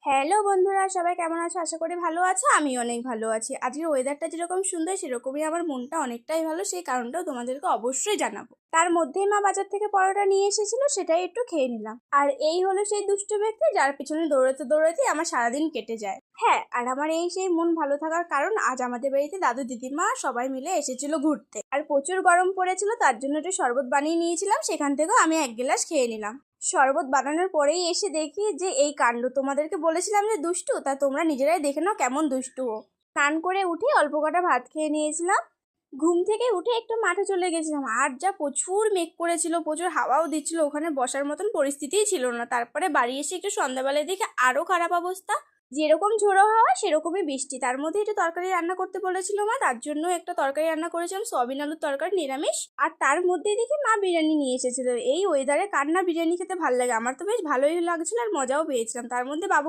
Hello বন্ধুরা, সবাই কেমন আছো? আশা করি ভালো আছো। আমি অনেক ভালো আছি। আজকের ওয়েদারটা যেরকম সুন্দর সেরকমই আমার মনটা অনেকটাই ভালো, সেই কারণটাও তোমাদেরকে অবশ্যই জানাবো। তার মধ্যেই মা বাজার থেকে পরোটা নিয়ে এসেছিল, সেটাই একটু খেয়ে নিলাম। আর এই হলো সেই দুষ্টু ব্যক্তি যার পিছনে দৌড়াতে দৌড়াতে আমার সারাদিন কেটে যায়। হ্যাঁ, আর আমার এই সেই মন ভালো থাকার কারণ, আজ আমাদের বাড়িতে দাদু দিদিমা সবাই মিলে এসেছিল ঘুরতে। আর প্রচুর গরম পড়েছিল, তার জন্য একটু শরবত বানিয়ে নিয়েছিলাম, সেখান থেকেও আমি এক গ্লাস খেয়ে নিলাম। শরবত বানানোর পরেই এসে দেখি যে এই কাণ্ড। তোমাদেরকে বলেছিলাম যে দুষ্টু, তা তোমরা নিজেরাই দেখে নাও কেমন দুষ্টু ও। স্নান করে উঠে অল্প কটা ভাত খেয়ে নিয়েছিলাম। ঘুম থেকে উঠে একটু মাঠে চলে গেছিলাম, আর যা প্রচুর মেঘ করেছিল, প্রচুর হাওয়াও দিচ্ছিল, ওখানে বসার মতন পরিস্থিতিই ছিল না। তারপরে বাড়ি এসে একটু সন্ধ্যাবেলায় দেখে আরো খারাপ অবস্থা। যেরকম ঝোড়ো হাওয়া সেরকমই বৃষ্টি, তার মধ্যে একটু তরকারি রান্না করতে বলেছিল মা, তার জন্য একটা তরকারি রান্না করেছিলাম, সয়াবিন আলুর তরকারি, নিরামিষ। আর তার মধ্যে দেখি মা বিরিয়ানি নিয়ে এসেছিল। এই ওয়েদারে কার না বিরিয়ানি খেতে ভালো লাগে, আমার তো বেশ ভালোই লাগছিল আর মজাও পেয়েছিলাম। তার মধ্যে বাবু